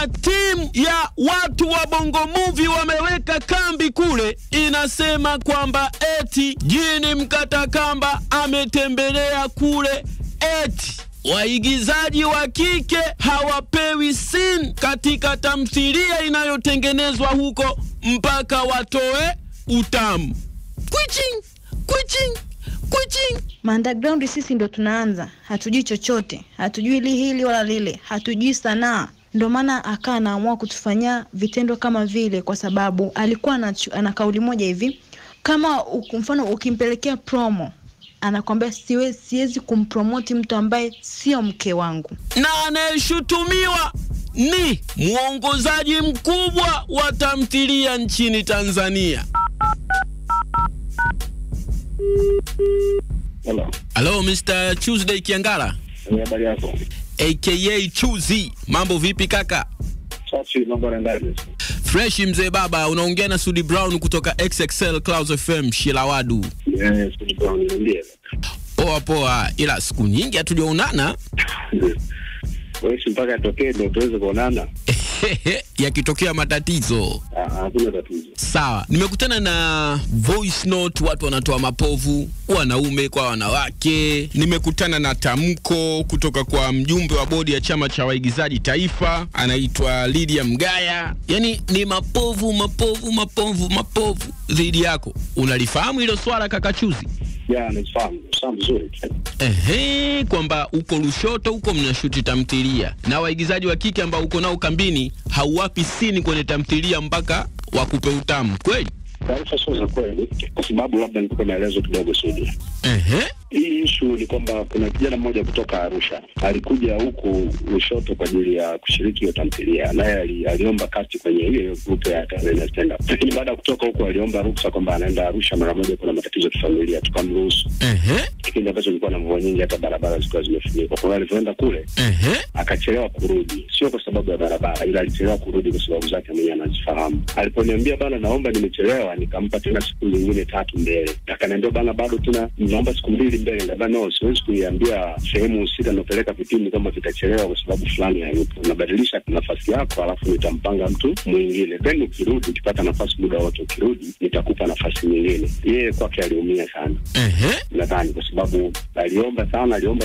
kuna timu ya watu wa Bongo Movie wameweka kambi kule, inasema kwamba eti Jini Mkatakamba ametembelea kule, eti waigizaji wa kike hawapewi scene katika tamthilia inayotengenezwa huko mpaka watoe utamu. Kuching. Underground sisi ndo tunaanza, hatujui chochote, hatujui hili wala lile, hatujui sanaa. Ndio maana akaa anaamua kutufanyia vitendo kama vile, kwa sababu alikuwa ana kauli moja hivi, kama mfano ukimpelekea promo anakuambia siwezi kumpromote mtu ambaye sio mke wangu. Na anayeshutumiwa ni muongozaji mkubwa wa tamthilia nchini Tanzania. Hello Mr. Tuesday Kiangala. Habari yako? AKA Chuzi. Mambo vipi kaka? Safi, mambo yanaendaje? Fresh mzee baba, unaongea na Sudi Brown kutoka XXL Clouds FM Shilawadu. Sudi Brown ndiye. Poa, ila siku nyingi hatujaonana. Wewe mpaka atokee ndio tuweze kuonana. Yakitokea matatizo. Hakuna tatizo. Sawa, nimekutana na voice note, watu wanatoa mapovu, wanaume kwa wanawake. Nimekutana na tamko kutoka kwa mjumbe wa bodi ya chama cha waigizaji taifa, anaitwa Lydia Mgaya. Yani ni mapovu dhidi yako. Unalifahamu hilo swala kaka Chuzi? Ya, nafahamu vizuri. Kwamba uko Lushoto huko mnashuti tamthilia, na waigizaji wa kike ambao uko nao kambini hauwapi sini kwenye tamthilia mpaka wakupe utamu, kweli? Taarifa sio za kweli, kwa sababu labda nikupe maelezo kidogo Sudi. Hii issue ni kwamba kuna kijana mmoja kutoka Arusha alikuja huku Lushoto kwa ajili ya kushiriki hiyo tamthilia, naye aliomba kati kwenye ile group ya Tanzania Stand Up. Lakini baada ya kutoka huko aliomba ruhusa kwamba anaenda Arusha mara moja, kuna matatizo ya familia, tukamruhusu. Kipindi ambacho kulikuwa na mvua nyingi, hata barabara zilikuwa zimefunikwa. Kwa hiyo alipoenda kule akachelewa kurudi, sio kwa sababu ya barabara, ila alichelewa kurudi kwa sababu zake mwenyewe anazifahamu. Aliponiambia bana, naomba nimechelewa, nikampa tena siku nyingine 3 mbele. Akaniambia bana, bado tuna naomba siku 2 mbele. Ngaba no, siwezi kuiambia sehemu husika napeleka vipindi kama vitachelewa kwa sababu fulani hayupo. Nabadilisha nafasi yako, alafu nitampanga mtu mwingine. Then ukirudi, ukipata nafasi muda wote ukirudi, nitakupa nafasi nyingine. Yeye kwake aliumia sana. Nadhani kwa sababu aliomba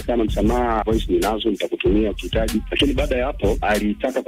sana msamaha, voice ninazo, nitakutumia ukihitaji. Lakini baada ya hapo alitaka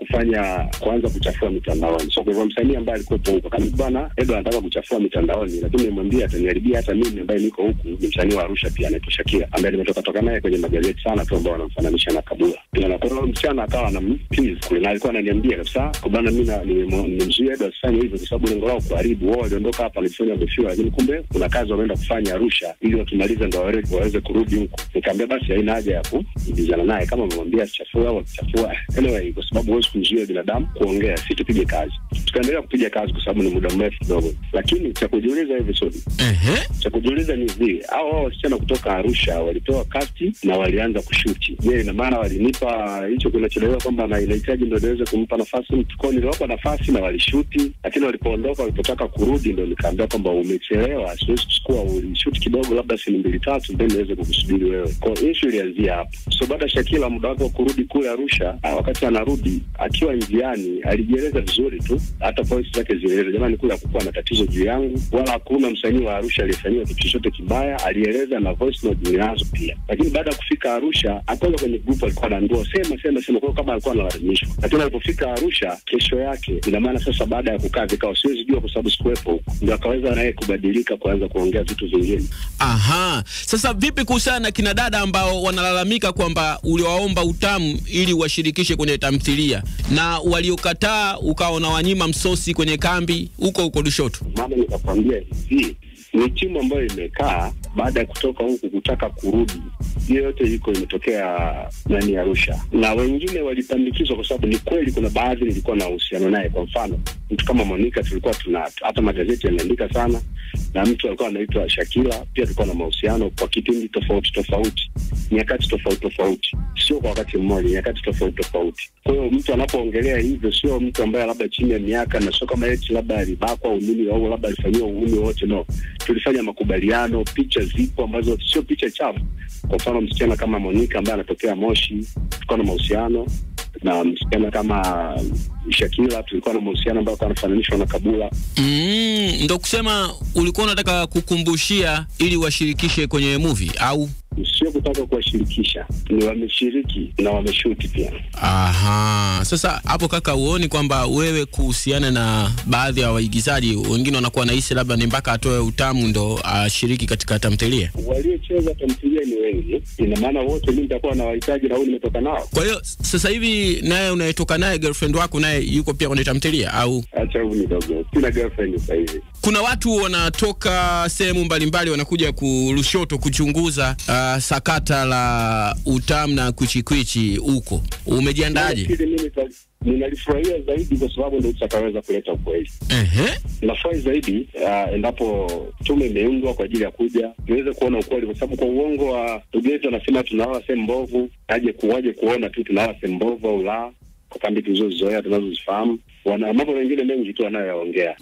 kuanza kuchafua mitandaoni. So kwa msanii ambaye alikuwa huko, kama bwana Edo anataka kuchafua mitandaoni, lakini nimwambia ataniharibia hata mimi ambaye niko huku. Ni msanii wa Arusha pia anaitwa Shakila, ambaye nimetoka naye kwenye magazeti sana tu, ambao wanamfananisha na Kabula. Pia kwa hiyo msichana akawa anampiza kule, na alikuwa ananiambia kabisa kwa bwana, mimi nimemzuia Edo asifanye hivyo kwa sababu lengo lao kuharibu. Wao waliondoka hapa walifanya biashara, lakini kumbe kuna kazi wameenda kufanya Arusha ili wakimaliza ndio waweze kurudi huko. Nikamwambia basi haina haja ya kujizana naye, kama umemwambia chafua au chafua. Anyway, kwa sababu huwezi kumzuia binadamu kuongea, si tupige kazi. Tukaendelea kupiga kazi kwa sababu ni muda mrefu kidogo. Lakini cha kujiuliza hivi Sudi. Cha kujiuliza ni hivi, hao wasichana kutoka Arusha walitoa kasti na walianza kushuti. Je, ina maana walinipa hicho kinachelewa kwamba na inahitaji ndio niweze kumpa nafasi mtu? Kwa niliwapa nafasi na walishuti, lakini walipoondoka, walipotaka kurudi ndio nikaambia kwamba umechelewa, siwezi kuchukua, ulishuti kidogo labda sini 2-3 ndio niweze kukusubiri wewe. Kwa issue ilianzia hapo. So baada Shakila muda wake wa kurudi kule Arusha, wakati anarudi akiwa njiani alijieleza vizuri tu, hata voice zake zilieleza, jamani kule hakukuwa na tatizo juu yangu, wala hakuna msanii wa Arusha aliyefanywa kitu chochote kibaya, alieleza na voice note ninazo pia. Lakini baada ya kufika Arusha, akaanza kwenye group alikuwa anaambiwa sema kwa kama alikuwa analazimishwa. Lakini alipofika Arusha kesho yake, ina maana sasa baada ya kukaa vikao, siwezi jua kwa sababu sikuwepo huko, ndio akaweza naye kubadilika, kuanza kuongea vitu vingine. Sasa vipi kuhusiana na kina dada ambao wanalalamika kwamba uliwaomba utamu ili washirikishe kwenye tamthilia, na waliokataa ukaona wanyima msosi kwenye kambi huko Lushoto? Mama, nikakwambia hivi, ni timu ambayo imekaa baada ya kutoka huku kutaka kurudi. Hiyo yote iko imetokea nani Arusha, na wengine walipandikizwa kwa sababu ni kweli kuna baadhi nilikuwa na uhusiano naye. Kwa mfano mtu kama Monica tulikuwa hata magazeti yanaandika sana, na mtu alikuwa anaitwa Shakila pia tulikuwa na mahusiano kwa kipindi tofauti, nyakati tofauti, sio kwa wakati mmoja, nyakati tofauti. Kwa hiyo mtu anapoongelea hivyo sio mtu ambaye labda chini ya miaka, na sio kama eti labda alibakwa au nini au labda alifanywa uhuni wote, no. Tulifanya makubaliano, picha zipo ambazo sio picha chafu. Kwa mfano msichana kama Monica ambaye anatokea Moshi, tulikuwa na mahusiano. na msichana kama Shakila, tulikuwa na mahusiano ambayo yanafananishwa na Kabula. Ndio kusema ulikuwa unataka kukumbushia ili washirikishe kwenye movie au sio kutaka kuwashirikisha, ni wameshiriki na wameshoot pia. Aha, sasa hapo kaka, uone kwamba wewe kuhusiana na baadhi ya waigizaji wengine wanakuwa nahisi labda ni mpaka atoe utamu ndo ashiriki katika tamthilia? Waliocheza tamthilia ni wengi, ina maana wote mimi nitakuwa na wahitaji na wao nimetoka nao. Kwa hiyo sasa hivi naye unayetoka naye girlfriend wako naye yuko pia kwenye tamthilia au? Acha huyu ni dogo, sina girlfriend sasa hivi. Kuna watu wanatoka sehemu mbalimbali wanakuja Lushoto kuchunguza sakata la utamu na kuchikwichi huko. Umejiandaje? Ninalifurahia zaidi kwa sababu ndio utakaweza kuleta ukweli. Nafurahi zaidi endapo tume imeundwa kwa ajili ya kuja niweze kuona ukweli, kwa sababu kwa uongo wa Tugeto anasema tunalala sehemu mbovu, aje kuona tu tunalala sehemu mbovu au la, kwa kambi tulizozoea tunazozifahamu. Wana mambo mengine mengi tu anayoyaongea.